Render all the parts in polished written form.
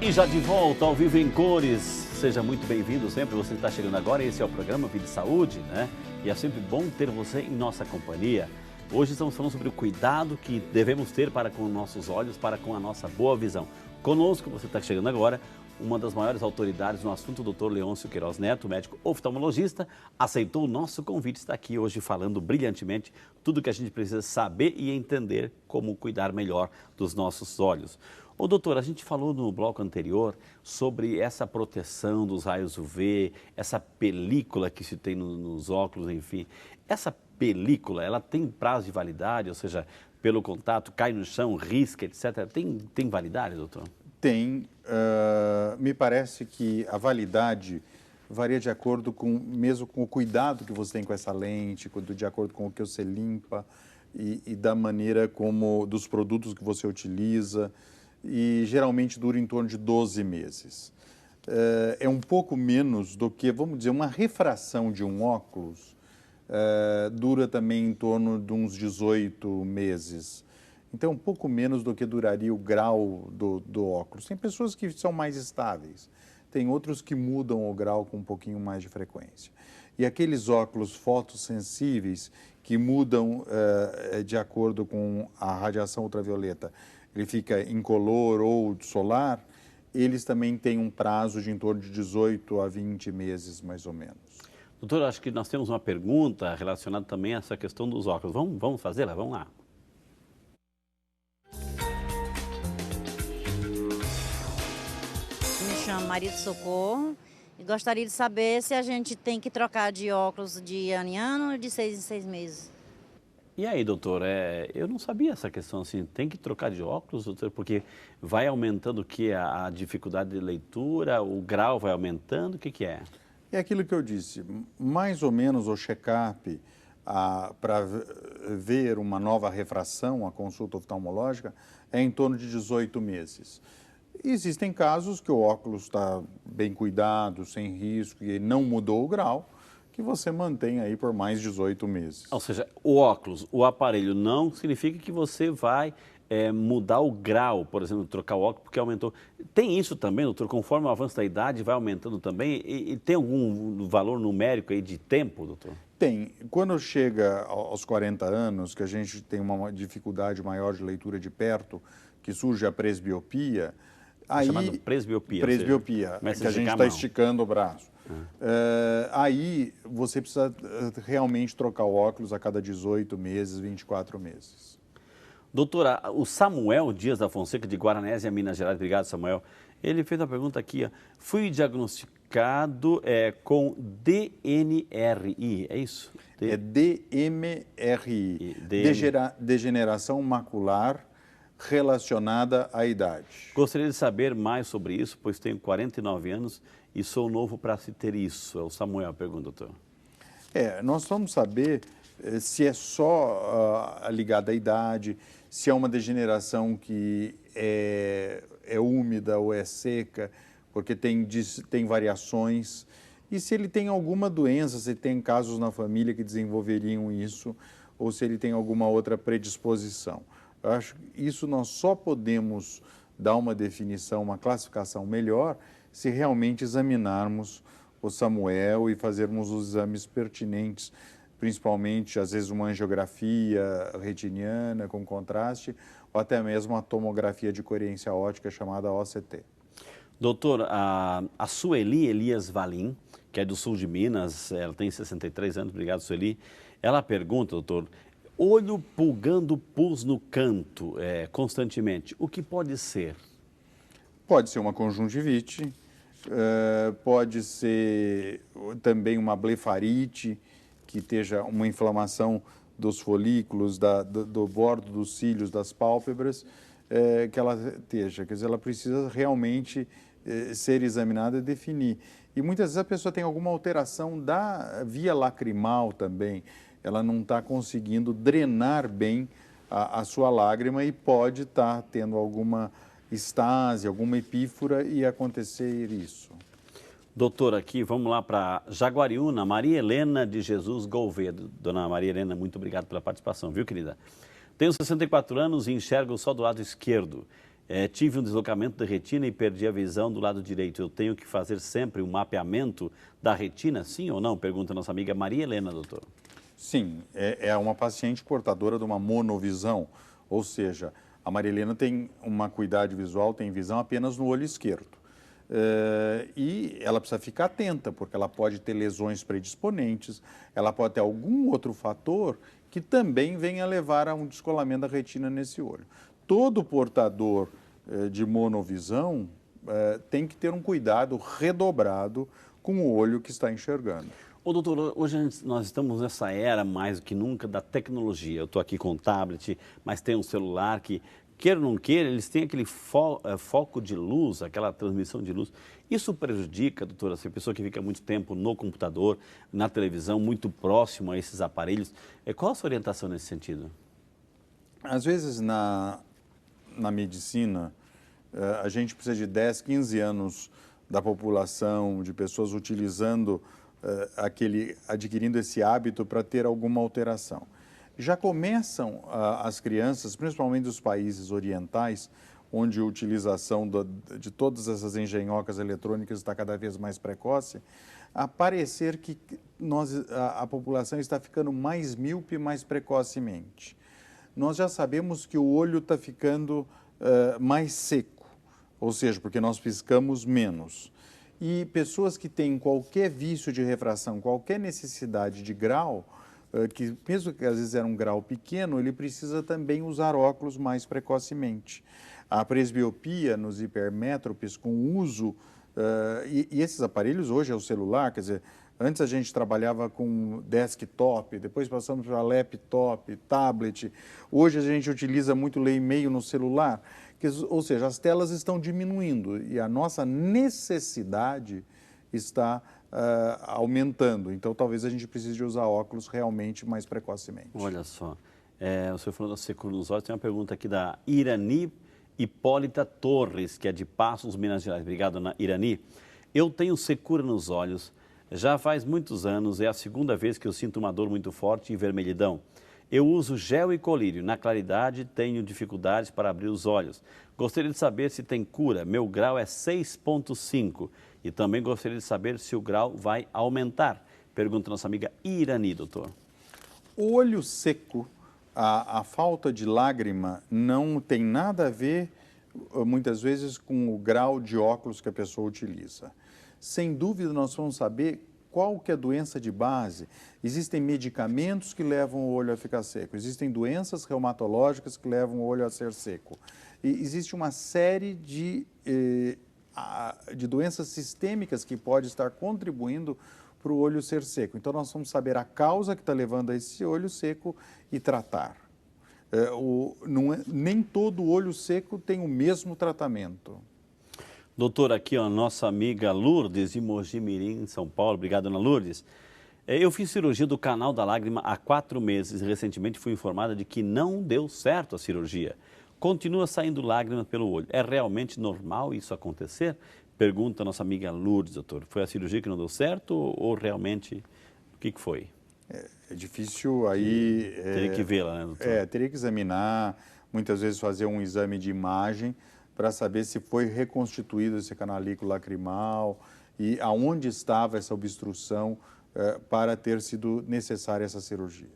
E já de volta ao Vivo em Cores, seja muito bem-vindo sempre, você está chegando agora, esse é o programa Vida e Saúde, né? E é sempre bom ter você em nossa companhia. Hoje estamos falando sobre o cuidado que devemos ter para com nossos olhos, para com a nossa boa visão. Conosco, você está chegando agora, uma das maiores autoridades no assunto, o Dr. Leôncio Queiroz Neto, médico oftalmologista, aceitou o nosso convite, está aqui hoje falando brilhantemente tudo que a gente precisa saber e entender como cuidar melhor dos nossos olhos. Ô doutor, a gente falou no bloco anterior sobre essa proteção dos raios UV, essa película que se tem nos óculos, enfim. Essa película, ela tem prazo de validade, ou seja, pelo contato, cai no chão, risca, etc. Tem validade, doutor? Tem. Me parece que a validade varia de acordo mesmo com o cuidado que você tem com essa lente, de acordo com o que você limpa e da maneira dos produtos que você utiliza. E geralmente dura em torno de 12 meses. É um pouco menos do que, vamos dizer, uma refração de um óculos dura também em torno de uns 18 meses. Então, um pouco menos do que duraria o grau do óculos. Tem pessoas que são mais estáveis, tem outros que mudam o grau com um pouquinho mais de frequência. E aqueles óculos fotossensíveis que mudam de acordo com a radiação ultravioleta, ele fica incolor ou solar, eles também têm um prazo de em torno de 18 a 20 meses, mais ou menos. Doutor, acho que nós temos uma pergunta relacionada também a essa questão dos óculos. Vamos fazê-la? Vamos lá. Me chamo Maria de Socorro e gostaria de saber se a gente tem que trocar de óculos de ano em ano ou de 6 em 6 meses. E aí, doutor, eu não sabia essa questão assim, tem que trocar de óculos, doutor, porque vai aumentando o que? A dificuldade de leitura, o grau vai aumentando, o que é? É aquilo que eu disse, mais ou menos o check-up para ver uma nova refração, a consulta oftalmológica, é em torno de 18 meses. Existem casos que o óculos está bem cuidado, sem risco, e não mudou o grau, que você mantém aí por mais 18 meses. Ou seja, o óculos, o aparelho não significa que você vai mudar o grau, por exemplo, trocar o óculos porque aumentou. Tem isso também, doutor, conforme o avanço da idade vai aumentando também e tem algum valor numérico aí de tempo, doutor? Tem. Quando chega aos 40 anos, que a gente tem uma dificuldade maior de leitura de perto, que surge a presbiopia, aí... Chamado presbiopia. Presbiopia, seja, que a gente está esticando o braço. Aí você precisa realmente trocar o óculos a cada 18 meses, 24 meses. Doutora, o Samuel Dias da Fonseca, de Guaranésia, Minas Gerais, obrigado, Samuel. Ele fez uma pergunta aqui, ó. Fui diagnosticado com DNRI, é isso? É DMRI, degeneração macular relacionada à idade. Gostaria de saber mais sobre isso, pois tenho 49 anos e sou novo para se ter isso. É o Samuel, pergunta, doutor. Nós vamos saber se é só ligada à idade, se é uma degeneração que é úmida ou é seca, porque tem variações, e se ele tem alguma doença, se tem casos na família que desenvolveriam isso, ou se ele tem alguma outra predisposição. Eu acho que isso nós só podemos dar uma definição, uma classificação melhor, se realmente examinarmos o Samuel e fazermos os exames pertinentes, principalmente, às vezes, uma angiografia retiniana com contraste, ou até mesmo a tomografia de coerência óptica chamada OCT. Doutor, a Sueli Elias Valim, que é do sul de Minas, ela tem 63 anos, obrigado, Sueli. Ela pergunta, doutor, olho pulgando pus no canto constantemente, o que pode ser? Pode ser uma conjuntivite, pode ser também uma blefarite, que esteja uma inflamação dos folículos, do bordo dos cílios, das pálpebras, que ela esteja. Quer dizer, ela precisa realmente ser examinada e definir. E muitas vezes a pessoa tem alguma alteração da via lacrimal também. Ela não está conseguindo drenar bem a sua lágrima e pode estar tendo alguma estase, alguma epífora e acontecer isso. Doutor, aqui, vamos lá para Jaguariúna, Maria Helena de Jesus Gouveia. Dona Maria Helena, muito obrigado pela participação, viu, querida? Tenho 64 anos e enxergo só do lado esquerdo. Tive um deslocamento da retina e perdi a visão do lado direito. Eu tenho que fazer sempre um mapeamento da retina, sim ou não? Pergunta a nossa amiga Maria Helena, doutor. Sim, é uma paciente portadora de uma monovisão, ou seja, a Maria Helena tem uma acuidade visual, tem visão apenas no olho esquerdo. E ela precisa ficar atenta, porque ela pode ter lesões predisponentes, ela pode ter algum outro fator que também venha levar a um descolamento da retina nesse olho. Todo portador de monovisão tem que ter um cuidado redobrado com o olho que está enxergando. Ô, doutor, hoje nós estamos nessa era mais do que nunca da tecnologia. Eu estou aqui com o tablet, mas tem um celular que, queira ou não queira, eles têm aquele foco de luz, aquela transmissão de luz. Isso prejudica, doutora, essa pessoa que fica muito tempo no computador, na televisão, muito próximo a esses aparelhos. Qual a sua orientação nesse sentido? Às vezes, na medicina, a gente precisa de 10, 15 anos da população, de pessoas utilizando adquirindo esse hábito para ter alguma alteração. Já começam as crianças, principalmente dos países orientais, onde a utilização de todas essas engenhocas eletrônicas está cada vez mais precoce, a parecer que a população está ficando mais míope mais precocemente. Nós já sabemos que o olho está ficando mais seco, ou seja, porque nós piscamos menos. E pessoas que têm qualquer vício de refração, qualquer necessidade de grau, que mesmo que às vezes era um grau pequeno, ele precisa também usar óculos mais precocemente. A presbiopia nos hipermétropes com uso, e esses aparelhos hoje é o celular, quer dizer, antes a gente trabalhava com desktop, depois passamos para laptop, tablet, hoje a gente utiliza muito ler e-mail no celular. Ou seja, as telas estão diminuindo e a nossa necessidade está aumentando. Então, talvez a gente precise de usar óculos realmente mais precocemente. Olha só, o senhor falou da secura nos olhos, tem uma pergunta aqui da Irani Hipólita Torres, que é de Passos, Minas Gerais. Obrigado, Irani. Eu tenho secura nos olhos, já faz muitos anos, é a segunda vez que eu sinto uma dor muito forte e vermelhidão. Eu uso gel e colírio. Na claridade, tenho dificuldades para abrir os olhos. Gostaria de saber se tem cura. Meu grau é 6,5. E também gostaria de saber se o grau vai aumentar. Pergunta nossa amiga Irani, doutor. O olho seco, a falta de lágrima, não tem nada a ver, muitas vezes, com o grau de óculos que a pessoa utiliza. Sem dúvida, nós vamos saber qual que é a doença de base. Existem medicamentos que levam o olho a ficar seco, existem doenças reumatológicas que levam o olho a ser seco. E existe uma série de doenças sistêmicas que pode estar contribuindo para o olho ser seco. Então, nós vamos saber a causa que está levando a esse olho seco e tratar. Nem todo olho seco tem o mesmo tratamento. Doutor, aqui, ó, nossa amiga Lourdes, de Mogi Mirim, São Paulo. Obrigado, dona Lourdes. Eu fiz cirurgia do canal da lágrima há 4 meses e recentemente fui informada de que não deu certo a cirurgia. Continua saindo lágrimas pelo olho. É realmente normal isso acontecer? Pergunta a nossa amiga Lourdes, doutor. Foi a cirurgia que não deu certo ou realmente o que foi? É difícil aí... Teria que vê-la, né, doutor? Teria que examinar, muitas vezes fazer um exame de imagem para saber se foi reconstituído esse canalículo lacrimal e aonde estava essa obstrução para ter sido necessária essa cirurgia.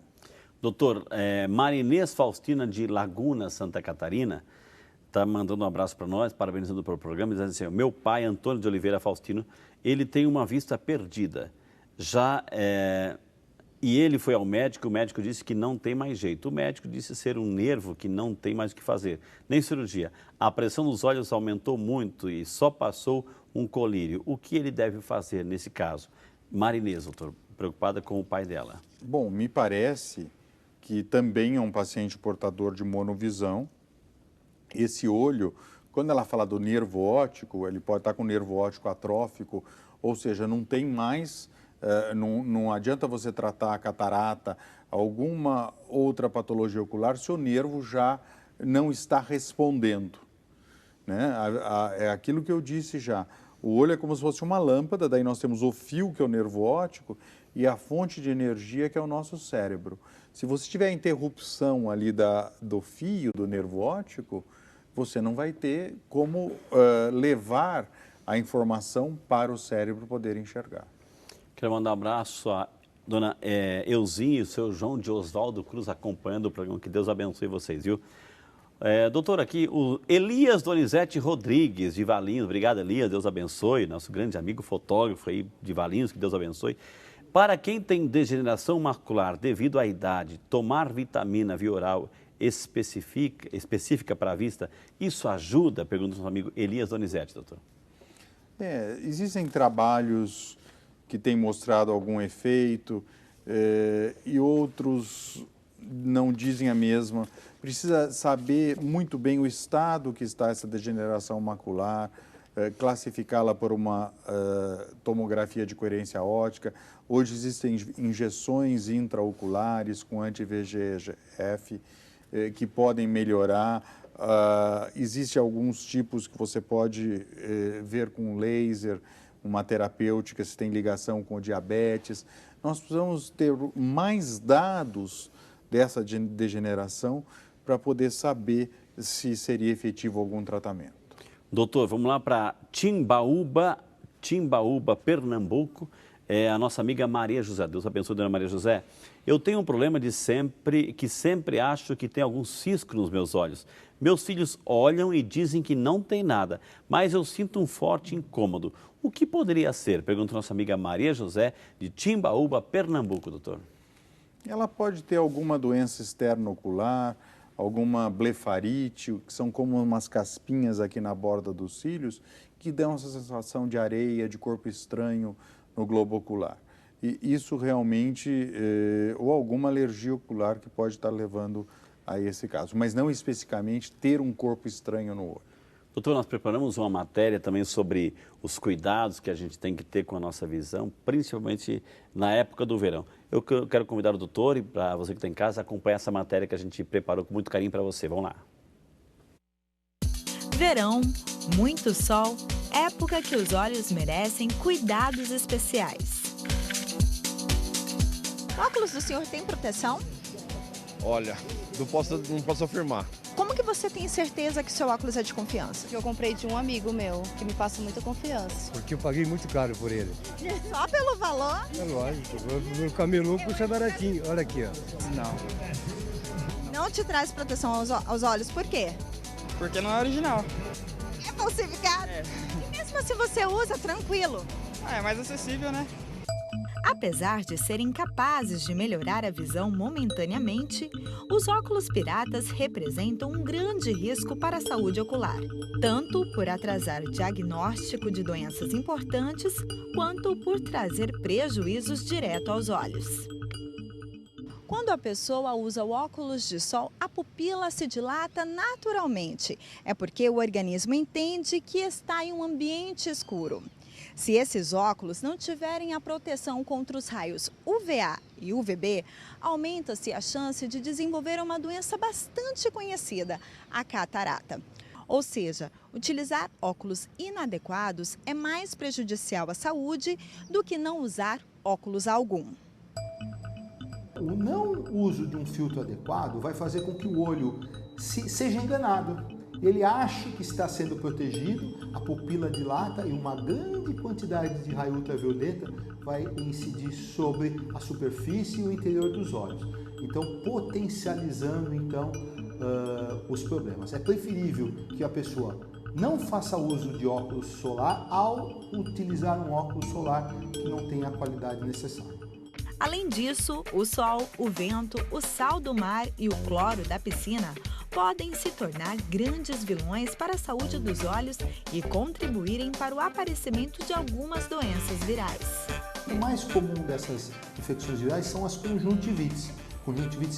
Doutor, Marinês Faustina de Laguna, Santa Catarina, está mandando um abraço para nós, parabenizando pelo programa, dizendo assim, meu pai, Antônio de Oliveira Faustino, ele tem uma vista perdida. E ele foi ao médico, o médico disse que não tem mais jeito. O médico disse ser um nervo que não tem mais o que fazer, nem cirurgia. A pressão nos olhos aumentou muito e só passou um colírio. O que ele deve fazer nesse caso? Marinês, doutor, preocupada com o pai dela. Bom, me parece que também é um paciente portador de monovisão. Esse olho, quando ela fala do nervo óptico, ele pode estar com o nervo óptico atrófico, ou seja, não tem mais... Não adianta você tratar a catarata, alguma outra patologia ocular, se o nervo já não está respondendo. Né? É aquilo que eu disse já. O olho é como se fosse uma lâmpada, daí nós temos o fio, que é o nervo óptico, e a fonte de energia, que é o nosso cérebro. Se você tiver interrupção ali do fio, do nervo óptico, você não vai ter como levar a informação para o cérebro poder enxergar. Quero mandar um abraço à dona Euzinha e o seu João de Oswaldo Cruz acompanhando o programa. Que Deus abençoe vocês, viu? Doutor, aqui o Elias Donizete Rodrigues, de Valinhos. Obrigado, Elias. Deus abençoe. Nosso grande amigo fotógrafo aí de Valinhos, que Deus abençoe. Para quem tem degeneração macular devido à idade, tomar vitamina via oral específica para a vista, isso ajuda? Pergunta o nosso amigo Elias Donizete, doutor. Existem trabalhos que têm mostrado algum efeito e outros não dizem a mesma. Precisa saber muito bem o estado que está essa degeneração macular, classificá-la por uma tomografia de coerência óptica. Hoje existem injeções intraoculares com anti-VEGF que podem melhorar. Existem alguns tipos que você pode ver com laser, uma terapêutica, se tem ligação com o diabetes. Nós precisamos ter mais dados dessa degeneração para poder saber se seria efetivo algum tratamento. Doutor, vamos lá para Timbaúba, Pernambuco. A nossa amiga Maria José. Deus abençoe, dona Maria José. Eu tenho um problema que sempre acho que tem algum cisco nos meus olhos. Meus filhos olham e dizem que não tem nada, mas eu sinto um forte incômodo. O que poderia ser? Pergunta nossa amiga Maria José, de Timbaúba, Pernambuco, doutor. Ela pode ter alguma doença externo-ocular, alguma blefarite, que são como umas caspinhas aqui na borda dos cílios, que dão essa sensação de areia, de corpo estranho no globo ocular. E isso realmente, ou alguma alergia ocular que pode estar levando a esse caso, mas não especificamente ter um corpo estranho no olho. Doutor, nós preparamos uma matéria também sobre os cuidados que a gente tem que ter com a nossa visão, principalmente na época do verão. Eu quero convidar o doutor e para você que está em casa, acompanhar essa matéria que a gente preparou com muito carinho para você. Vamos lá. Verão, muito sol, época que os olhos merecem cuidados especiais. O óculos do senhor tem proteção? Olha, não posso afirmar. Como que você tem certeza que seu óculos é de confiança? Eu comprei de um amigo meu, que me passa muita confiança. Porque eu paguei muito caro por ele. Só pelo valor? É lógico, no camelô custa baratinho. Olha aqui, ó. Não. Não te traz proteção aos olhos, por quê? Porque não é original. É falsificado? E mesmo se você usa, tranquilo? É mais acessível, né? Apesar de serem capazes de melhorar a visão momentaneamente, os óculos piratas representam um grande risco para a saúde ocular, tanto por atrasar o diagnóstico de doenças importantes, quanto por trazer prejuízos direto aos olhos. Quando a pessoa usa o óculos de sol, a pupila se dilata naturalmente. É porque o organismo entende que está em um ambiente escuro. Se esses óculos não tiverem a proteção contra os raios UVA e UVB, aumenta-se a chance de desenvolver uma doença bastante conhecida, a catarata. Ou seja, utilizar óculos inadequados é mais prejudicial à saúde do que não usar óculos algum. O não uso de um filtro adequado vai fazer com que o olho seja enganado. Ele acha que está sendo protegido, a pupila dilata e uma grande quantidade de raio ultravioleta vai incidir sobre a superfície e o interior dos olhos. Então, potencializando os problemas. É preferível que a pessoa não faça uso de óculos solar ao utilizar um óculos solar que não tenha a qualidade necessária. Além disso, o sol, o vento, o sal do mar e o cloro da piscina podem se tornar grandes vilões para a saúde dos olhos e contribuírem para o aparecimento de algumas doenças virais. O mais comum dessas infecções virais são as conjuntivites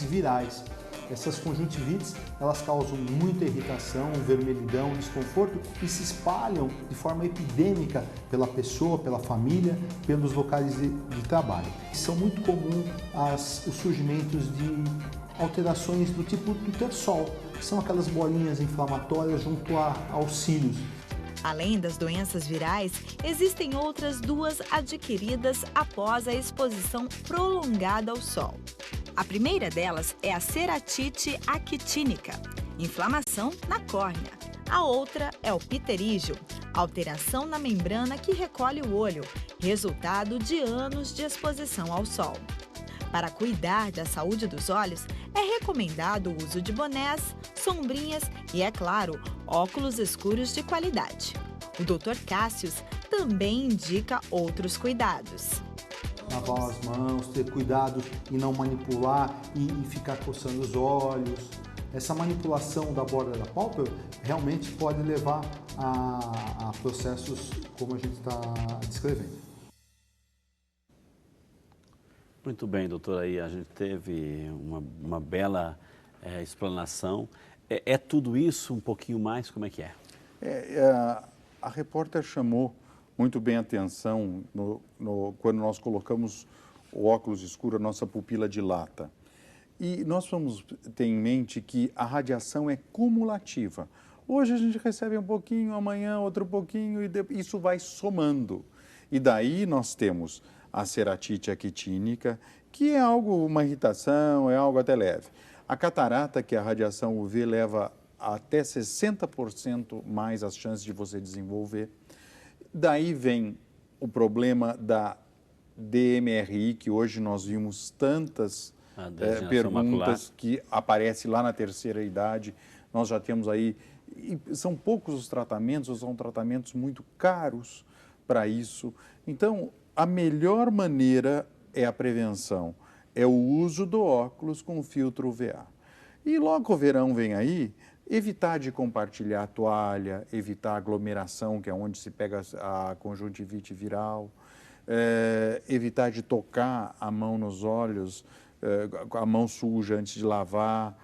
virais. Essas conjuntivites, elas causam muita irritação, vermelhidão, desconforto e se espalham de forma epidêmica pela pessoa, pela família, pelos locais de trabalho. São muito comuns os surgimentos de alterações do tipo do tersol, que são aquelas bolinhas inflamatórias junto aos cílios. Além das doenças virais, existem outras duas adquiridas após a exposição prolongada ao sol. A primeira delas é a ceratite actínica, inflamação na córnea. A outra é o pterígio, alteração na membrana que recolhe o olho, resultado de anos de exposição ao sol. Para cuidar da saúde dos olhos, é recomendado o uso de bonés, sombrinhas e, é claro, óculos escuros de qualidade. O Dr. Cássius também indica outros cuidados. Lavar as mãos, ter cuidado em não manipular e ficar coçando os olhos. Essa manipulação da borda da pálpebra realmente pode levar a processos como a gente está descrevendo. Muito bem, doutor, aí a gente teve uma bela explanação. É tudo isso, um pouquinho mais, como é que é? A repórter chamou muito bem a atenção quando nós colocamos o óculos escuro, a nossa pupila dilata. E nós vamos ter em mente que a radiação é cumulativa. Hoje a gente recebe um pouquinho, amanhã outro pouquinho, e isso vai somando. E daí nós temos a ceratite actínica, que é uma irritação, é algo até leve. A catarata, que é a radiação UV, leva até 60% mais as chances de você desenvolver. Daí vem o problema da DMRI, que hoje nós vimos tantas perguntas macular, que aparece lá na terceira idade. Nós já temos aí, são poucos os tratamentos, são tratamentos muito caros para isso. Então, a melhor maneira é a prevenção, é o uso do óculos com filtro UVA. E logo o verão vem aí, evitar de compartilhar a toalha, evitar a aglomeração, que é onde se pega a conjuntivite viral, evitar de tocar a mão nos olhos, a mão suja antes de lavar,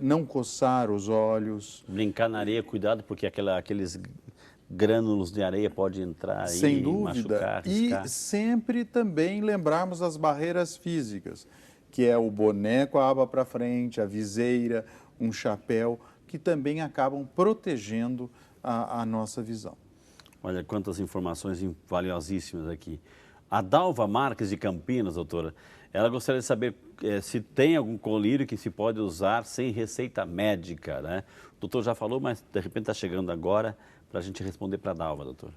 não coçar os olhos. Brincar na areia, cuidado, porque aqueles grânulos de areia podem entrar sem e dúvida, machucar, arriscar. E sempre também lembrarmos das barreiras físicas, que é o boné com a aba para frente, a viseira, um chapéu, que também acabam protegendo a nossa visão. Olha quantas informações valiosíssimas aqui. A Dalva Marques de Campinas, doutora, ela gostaria de saber se tem algum colírio que se pode usar sem receita médica, né? O doutor já falou, mas de repente está chegando agora para a gente responder para a Dalva, doutor.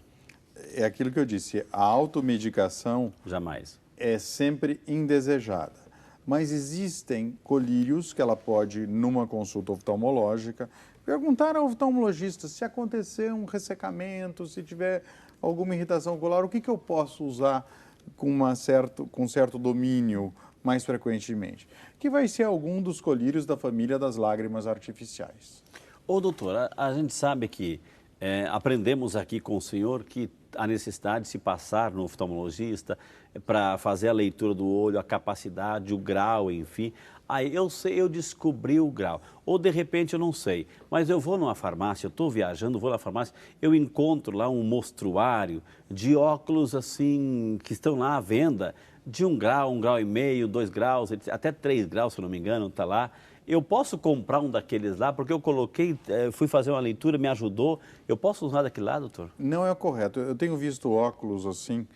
É aquilo que eu disse, a automedicação jamais é sempre indesejada. Mas existem colírios que ela pode, numa consulta oftalmológica, perguntar ao oftalmologista se acontecer um ressecamento, se tiver alguma irritação ocular, o que eu posso usar com certo domínio mais frequentemente? Que vai ser algum dos colírios da família das lágrimas artificiais. Ô, doutor, a gente sabe que aprendemos aqui com o senhor que a necessidade de se passar no oftalmologista para fazer a leitura do olho, a capacidade, o grau, enfim. Aí eu descobri o grau. Ou de repente eu não sei, mas eu vou numa farmácia, eu estou viajando, vou na farmácia, eu encontro lá um mostruário de óculos assim, que estão lá à venda, de 1 grau e meio, 2 graus, até 3 graus, se não me engano, está lá. Eu posso comprar um daqueles lá, porque eu coloquei, fui fazer uma leitura, me ajudou. Eu posso usar daquele lá, doutor? Não é correto. Eu tenho visto óculos assim,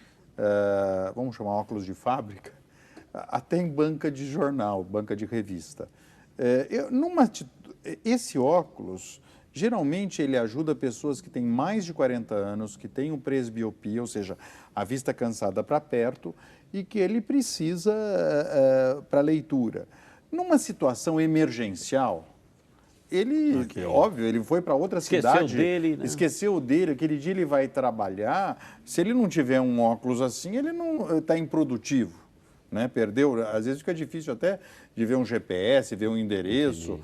vamos chamar óculos de fábrica, até em banca de jornal, banca de revista. Esse óculos, geralmente ele ajuda pessoas que têm mais de 40 anos, que têm presbiopia, ou seja, a vista cansada para perto, e que ele precisa para leitura. Numa situação emergencial, ele, óbvio, ele foi para outra cidade, esqueceu dele, aquele dia ele vai trabalhar, se ele não tiver um óculos assim, ele não está improdutivo, né? Perdeu, às vezes fica difícil até de ver um GPS, ver um endereço,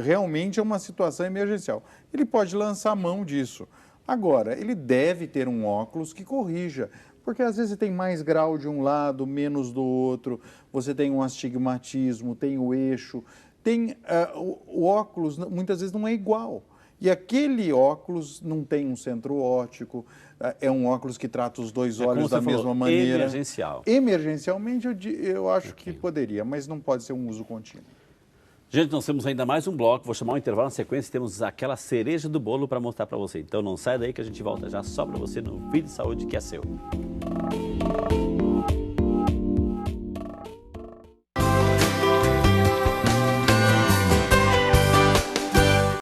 realmente é uma situação emergencial. Ele pode lançar a mão disso. Agora, ele deve ter um óculos que corrija, porque às vezes tem mais grau de um lado, menos do outro, você tem um astigmatismo, tem o eixo, tem o óculos muitas vezes não é igual. E aquele óculos não tem um centro óptico, é um óculos que trata os dois olhos da mesma maneira. Emergencial. Emergencialmente eu acho que poderia, mas não pode ser um uso contínuo. Gente, nós temos ainda mais um bloco, vou chamar um intervalo na sequência, temos aquela cereja do bolo para mostrar para você. Então não sai daí que a gente volta já só para você no Vida e Saúde que é seu.